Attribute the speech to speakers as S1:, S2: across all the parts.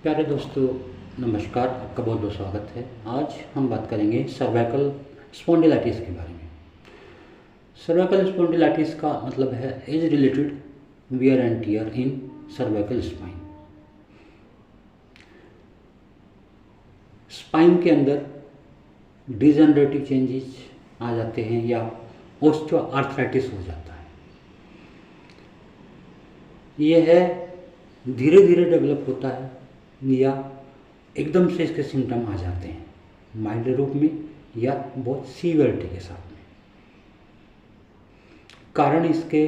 S1: प्यारे दोस्तों, नमस्कार। आपका बहुत बहुत स्वागत है। आज हम बात करेंगे सर्वाइकल स्पॉन्डिलाइटिस के बारे में। सर्वाइकल स्पॉन्डिलाइटिस का मतलब है age related wear and tear in cervical spine. Spine के अंदर डिजनरेटिव चेंजेस आ जाते हैं या ऑस्टियोआर्थराइटिस हो जाता है। यह है धीरे धीरे डेवलप होता है या एकदम से इसके सिम्टम आ जाते हैं, माइल्ड रूप में या बहुत सीवियरिटी के साथ में। कारण इसके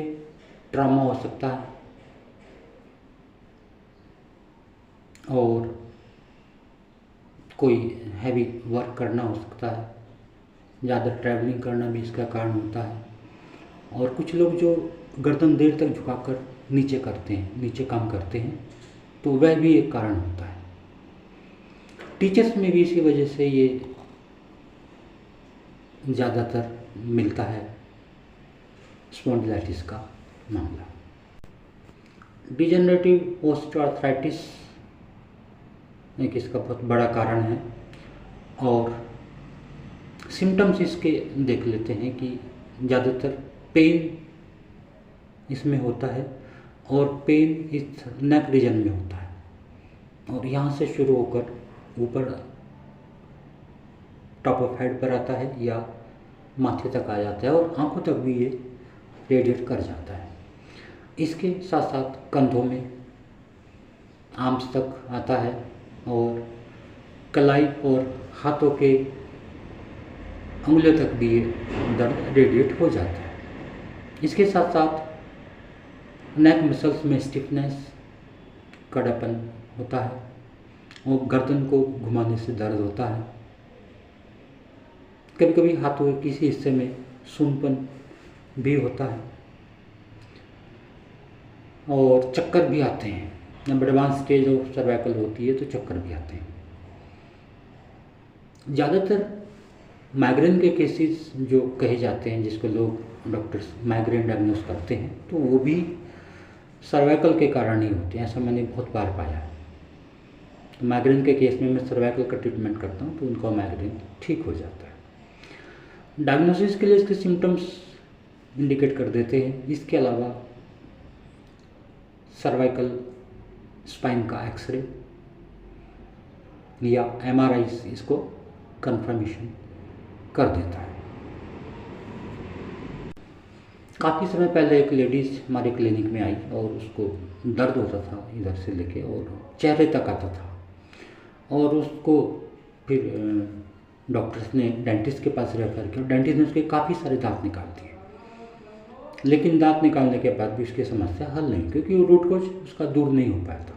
S1: ट्रॉमा हो सकता है और कोई हैवी वर्क करना हो सकता है, ज़्यादा ट्रैवलिंग करना भी इसका कारण होता है। और कुछ लोग जो गर्दन देर तक झुकाकर नीचे करते हैं, नीचे काम करते हैं, तो वह भी एक कारण होता है। टीचर्स में भी इसी वजह से ये ज़्यादातर मिलता है स्पॉन्डिलाइटिस का मामला। डिजनरेटिव ऑस्टियोआर्थराइटिस एक इसका बहुत बड़ा कारण है और सिम्टम्स इसके देख लेते हैं कि ज़्यादातर पेन इसमें होता है और पेन इस नेक रीजन में होता है और यहाँ से शुरू होकर ऊपर टॉप ऑफ हेड पर आता है या माथे तक आ जाता है और आंखों तक भी ये रेडिएट कर जाता है। इसके साथ साथ कंधों में, आर्म्स तक आता है और कलाई और हाथों के उंगलियों तक भी ये दर्द रेडिएट हो जाता है। इसके साथ साथ नेक मसल्स में स्टिफनेस, कड़ापन होता है और गर्दन को घुमाने से दर्द होता है। कभी कभी हाथों के किसी हिस्से में सूनपन भी होता है और चक्कर भी आते हैं। जब एडवांस स्टेज ऑफ सर्वाइकल होती है तो चक्कर भी आते हैं। ज़्यादातर माइग्रेन के केसेस जो कहे जाते हैं, जिसको लोग डॉक्टर्स माइग्रेन डायग्नोस करते हैं, तो वो भी सर्वाइकल के कारण ही होते हैं। ऐसा मैंने बहुत बार पाया है। तो माइग्रेन के केस में मैं सर्वाइकल का ट्रीटमेंट करता हूँ तो उनका माइग्रेन ठीक हो जाता है। डायग्नोसिस के लिए इसके सिम्टम्स इंडिकेट कर देते हैं। इसके अलावा सर्वाइकल स्पाइन का एक्सरे या एमआरआई इसको कंफर्मेशन कर देता है। काफ़ी समय पहले एक लेडीज़ हमारे क्लिनिक में आई और उसको दर्द होता था इधर से लेके और चेहरे तक आता था और उसको फिर डॉक्टर्स ने डेंटिस्ट के पास रेफर किया। डेंटिस्ट ने उसके काफ़ी सारे दांत निकाल दिए, लेकिन दांत निकालने के बाद भी उसकी समस्या हल नहीं, क्योंकि वो रूट कॉज उसका दूर नहीं हो पाया था।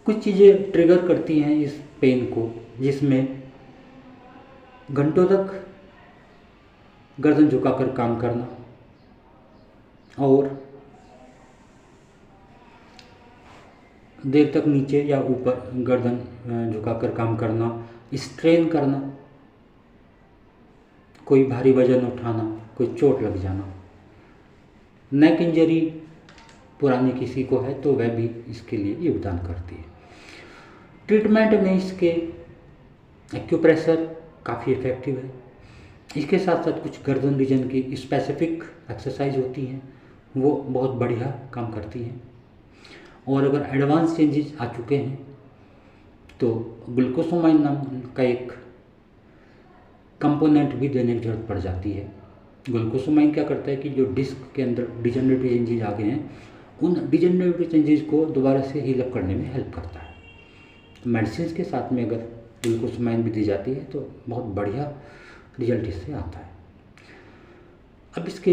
S1: कुछ चीज़ें ट्रिगर करती हैं इस पेन को, जिसमें घंटों तक गर्दन झुकाकर काम करना और देर तक नीचे या ऊपर गर्दन झुकाकर काम करना, स्ट्रेन करना, कोई भारी वजन उठाना, कोई चोट लग जाना, नेक इंजरी पुरानी किसी को है तो वह भी इसके लिए योगदान करती है। ट्रीटमेंट में इसके एक्यूप्रेशर काफ़ी इफ़ेक्टिव है। इसके साथ साथ कुछ गर्दन रीजन की स्पेसिफिक एक्सरसाइज होती हैं, वो बहुत बढ़िया काम करती हैं। और अगर एडवांस चेंजेस आ चुके हैं तो ग्लूकोसामाइन नाम का एक कंपोनेंट भी देने की जरूरत पड़ जाती है। ग्लूकोसामाइन क्या करता है कि जो डिस्क के अंदर डिजनरेटिव चेंजेस आ गए हैं, उन डिजनरेटिव चेंजेस को दोबारा से हील अप करने में हेल्प करता है। मेडिसिन के साथ में अगर ग्लूकोसामाइन भी दी जाती है तो बहुत बढ़िया रिजल्ट इससे आता है। अब इसके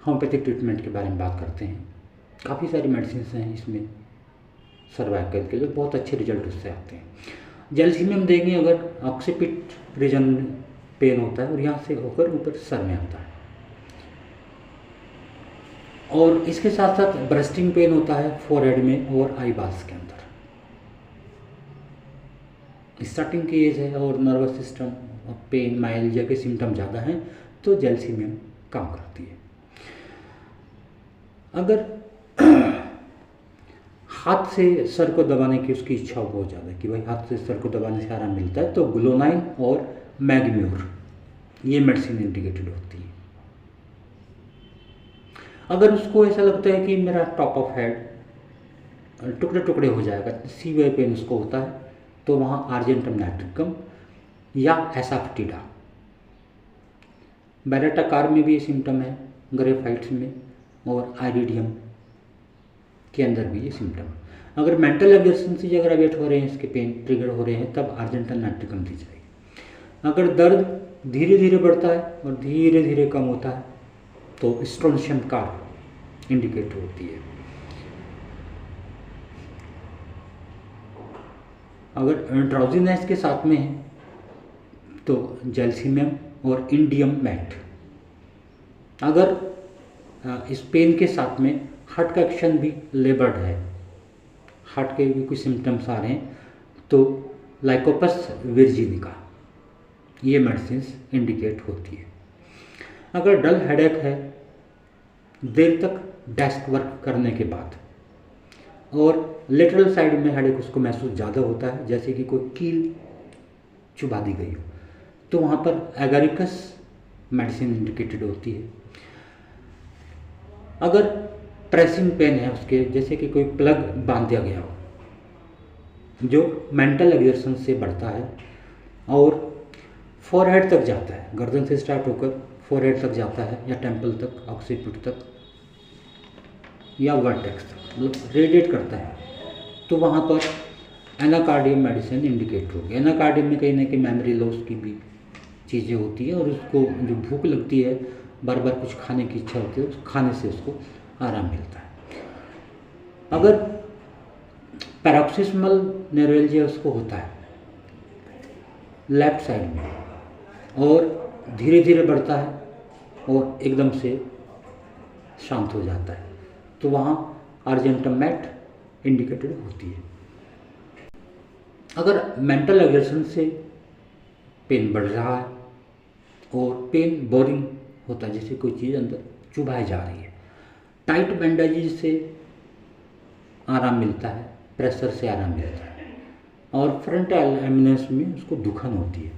S1: होम्योपैथिक ट्रीटमेंट के बारे में बात करते हैं। काफ़ी सारी मेडिसिन हैं इसमें सर्वाइकल के लिए, बहुत अच्छे रिजल्ट उससे आते हैं। जेलसीमियम देंगे अगर ऑक्सीपिट रीजन में पेन होता है और यहाँ से होकर ऊपर सर में आता है। और इसके साथ साथ ब्रेस्टिंग पेन होता है फोरहेड में और आई बाल्स के अंदर। स्टार्टिंग की एज है और नर्वस सिस्टम पेन माइल्जिया के सिम्टम ज़्यादा हैं तो जेलसीमियम काम करती है। अगर हाथ से सर को दबाने की उसकी इच्छा बहुत ज़्यादा है कि भाई हाथ से सर को दबाने से आराम मिलता है, तो ग्लोनाइन और मैग्म्योर ये मेडिसिन इंडिकेटेड होती है। अगर उसको ऐसा लगता है कि मेरा टॉप ऑफ हेड टुकड़े टुकड़े हो जाएगा, सीवियर पेन उसको होता है, तो वहाँ आर्जेंटम नाइट्रिकम या एसाफेटिडा, बेरेटाकार में भी ये सिम्टम है, ग्रेफाइट्स में और आइरिडियम के अंदर भी ये सिम्टम है। अगर मेंटल एग्जर्शन से एग्रावेट हो रहे हैं, इसके पेन ट्रिगर हो रहे हैं, तब आर्जेंटम नाइट्रिकम दी जाएगी। अगर दर्द धीरे धीरे बढ़ता है और धीरे धीरे कम होता है तो स्ट्रोंशियम कार इंडिकेट होती है। अगर ड्राउजीनेस के साथ में है तो जैल्सीमियम और इंडियम मैट। अगर इस पेन के साथ में हार्ट का एक्शन भी लेबर्ड है, हार्ट के भी कुछ सिम्टम्स आ रहे हैं, तो लाइकोपस विर्जिनिका ये मेडिसिन इंडिकेट होती है। अगर डल हेडेक है देर तक डेस्क वर्क करने के बाद और लेटरल साइड में हेडेक उसको महसूस ज़्यादा होता है, जैसे कि कोई कील चुभा दी गई हो, तो वहाँ पर एगारिकस मेडिसिन इंडिकेटेड होती है। अगर प्रेसिंग पेन है उसके, जैसे कि कोई प्लग बांध दिया गया हो, जो मेंटल एग्जर्शन से बढ़ता है और फोरहेड तक जाता है, गर्दन से स्टार्ट होकर फोरहेड तक जाता है या टेम्पल तक, ऑक्सीपिट तक या वर्टेक्स तक, मतलब रेडिएट करता है, तो वहाँ पर एनाकार्डियम मेडिसिन इंडिकेट होगी। एनाकार्डियम में कहीं ना कहीं मेमोरी लॉस की भी चीज़ें होती है और उसको जो भूख लगती है, बार बार कुछ खाने की इच्छा होती है, उस खाने से उसको आराम मिलता है। अगर पैरोक्सिस्मल न्यूरोलजिया उसको होता है लेफ्ट साइड में और धीरे धीरे बढ़ता है और एकदम से शांत हो जाता है, तो वहाँ आर्जेंटम मैट इंडिकेटेड होती है। अगर मेंटल एग्जर्शन से पेन बढ़ रहा है और पेन बोरिंग होता है, जैसे कोई चीज़ अंदर चुभाई जा रही है, टाइट बैंडेज से आराम मिलता है, प्रेशर से आराम मिलता है, और फ्रंटल एमिनेस में उसको दुखन होती है,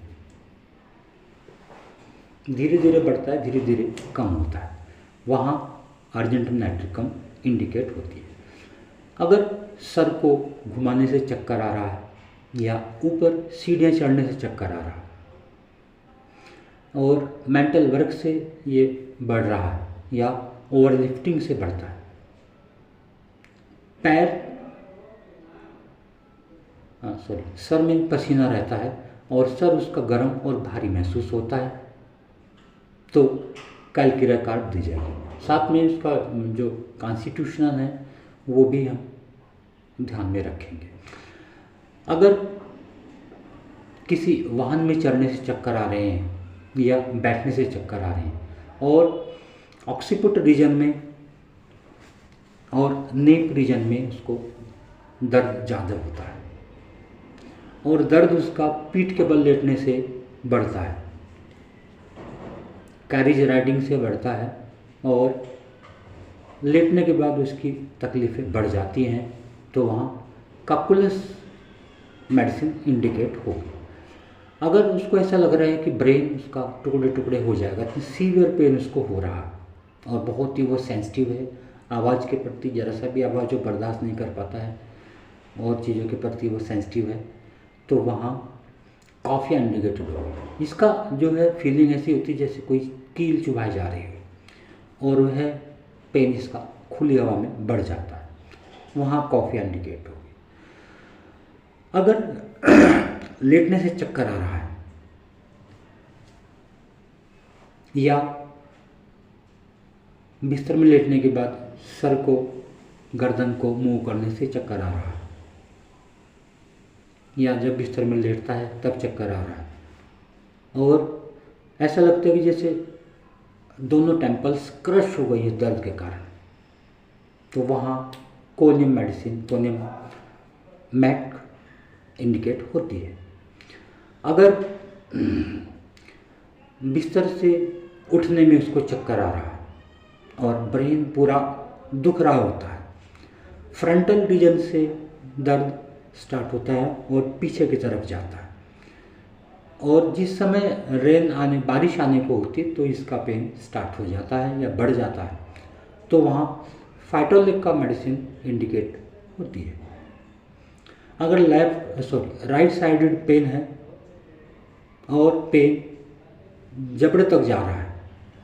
S1: धीरे धीरे बढ़ता है, धीरे धीरे कम होता है, वहाँ आर्जेंटम नाइट्रिकम इंडिकेट होती है। अगर सर को घुमाने से चक्कर आ रहा है या ऊपर सीढ़ियाँ चढ़ने से चक्कर आ रहा है और मेंटल वर्क से ये बढ़ रहा है या ओवरलिफ्टिंग से बढ़ता है, सर में पसीना रहता है और सर उसका गर्म और भारी महसूस होता है, तो कैलकिरा कार्ड दी जाएगी। साथ में उसका जो कॉन्स्टिट्यूशनल है वो भी हम ध्यान में रखेंगे। अगर किसी वाहन में चढ़ने से चक्कर आ रहे हैं या बैठने से चक्कर आ रहे हैं और ऑक्सीपिट रीजन में और नेक रीजन में उसको दर्द ज़्यादा होता है और दर्द उसका पीठ के बल लेटने से बढ़ता है, कैरिज राइडिंग से बढ़ता है और लेटने के बाद उसकी तकलीफ़ें बढ़ जाती हैं, तो वहाँ कैलकुलस मेडिसिन इंडिकेट होगी। अगर उसको ऐसा लग रहा है कि ब्रेन उसका टुकड़े टुकड़े हो जाएगा, तो सीवियर पेन उसको हो रहा है और बहुत ही वो सेंसिटिव है, आवाज़ के प्रति ज़रा सा भी आवाज़ जो बर्दाश्त नहीं कर पाता है और चीज़ों के प्रति वो सेंसिटिव है, तो वहाँ कॉफिया इंडिकेटेड होगी। इसका जो है फीलिंग ऐसी होती है जैसे कोई कील चुभाई जा रही है और वह पेन इसका खुली हवा में बढ़ जाता है, वहाँ कॉफिया इंडिकेट होगी। अगर लेटने से चक्कर आ रहा है या बिस्तर में लेटने के बाद सर को गर्दन को मूव करने से चक्कर आ रहा है या जब बिस्तर में लेटता है तब चक्कर आ रहा है और ऐसा लगता है कि जैसे दोनों टेम्पल्स क्रश हो गई है दर्द के कारण, तो वहाँ कोलियम मेडिसिन, कोलियम मैक इंडिकेट होती है। अगर बिस्तर से उठने में उसको चक्कर आ रहा है और ब्रेन पूरा दुख रहा होता है फ्रंटल रीजन से दर्द स्टार्ट होता है और पीछे की तरफ जाता है, और जिस समय बारिश आने को होती है तो इसका पेन स्टार्ट हो जाता है या बढ़ जाता है, तो वहाँ फाइटोलिक का मेडिसिन इंडिकेट होती है। अगर राइट साइडेड पेन है और पेन जबड़े तक जा रहा है,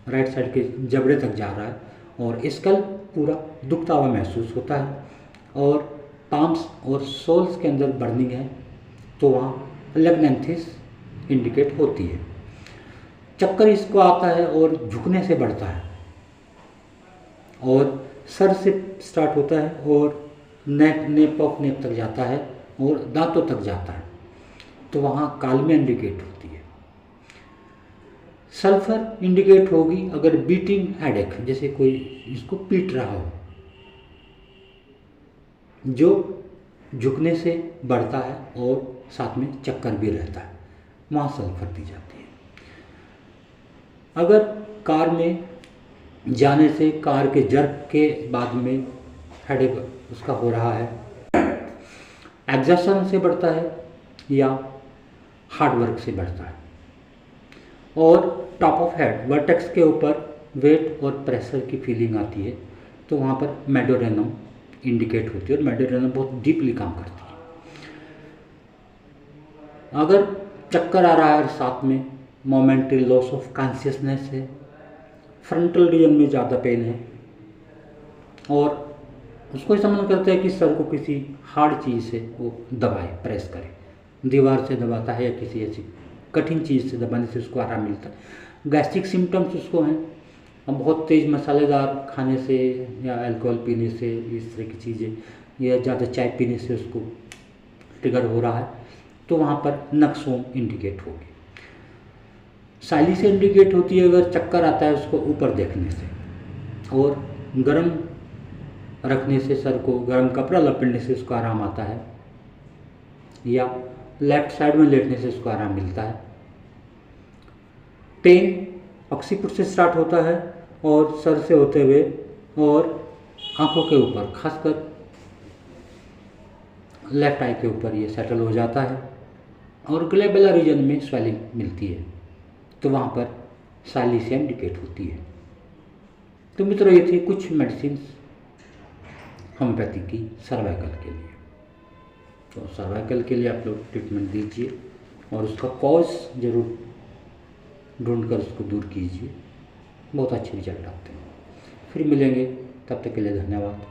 S1: राइट साइड के जबड़े तक जा रहा है और स्कल पूरा दुखता हुआ महसूस होता है और पाम्स और सोल्स के अंदर बर्निंग है, तो वहाँ लेग्नेंथिस इंडिकेट होती है। चक्कर इसको आता है और झुकने से बढ़ता है और सर से स्टार्ट होता है और नेप ऑफ नेक तक जाता है और दांतों तक जाता है, तो वहाँ कालमिया इंडिकेट होती है। सल्फर इंडिकेट होगी अगर बीटिंग हेडेक, जैसे कोई इसको पीट रहा हो, जो झुकने से बढ़ता है और साथ में चक्कर भी रहता है, वहाँ सल्फर दी जाती है। अगर कार में जाने से कार के जर्क के बाद में हेडेक उसका हो रहा है, एग्जॉशन से बढ़ता है या हार्ड वर्क से बढ़ता है, और टॉप ऑफ हेड वर्टेक्स के ऊपर वेट और प्रेशर की फीलिंग आती है, तो वहाँ पर मेडोरेनम इंडिकेट होती है और मेडोरेनम बहुत डीपली काम करती है। अगर चक्कर आ रहा है और साथ में मोमेंटरी लॉस ऑफ कॉन्शियसनेस है, फ्रंटल रीजन में ज़्यादा पेन है और उसको ऐसा मन करता है कि सर को किसी हार्ड चीज़ से वो दबाए, प्रेस करे, दीवार से दबाता है या किसी ऐसी कठिन चीज़ से दबाने से उसको आराम मिलता है। गैस्ट्रिक सिम्टम्स उसको हैं, अब बहुत तेज़ मसालेदार खाने से या अल्कोहल पीने से, इस तरह की चीज़ें, या ज़्यादा चाय पीने से उसको ट्रिगर हो रहा है, तो वहाँ पर नक्सोम इंडिकेट होगी। साइली से इंडिकेट होती है अगर चक्कर आता है उसको ऊपर देखने से, और गर्म रखने से, सर को गर्म कपड़ा लपेटने से उसको आराम आता है, या लेफ्ट साइड में लेटने से उसको आराम मिलता है। पेन ऑक्सीपुट से स्टार्ट होता है और सर से होते हुए और आंखों के ऊपर, खासकर लेफ्ट आई के ऊपर ये सेटल हो जाता है और ग्लेबुलर रीजन में स्वेलिंग मिलती है, तो वहाँ पर साइलिसिया इंडिकेट होती है। तो मित्रों, ये थी कुछ मेडिसिन होम्योपैथी की सर्वाइकल के लिए। तो सर्वाइकल के लिए आप लोग ट्रीटमेंट दीजिए और उसका कॉज ज़रूर ढूंढकर उसको दूर कीजिए, बहुत अच्छे रिजल्ट आते हैं। फिर मिलेंगे, तब तक के लिए धन्यवाद।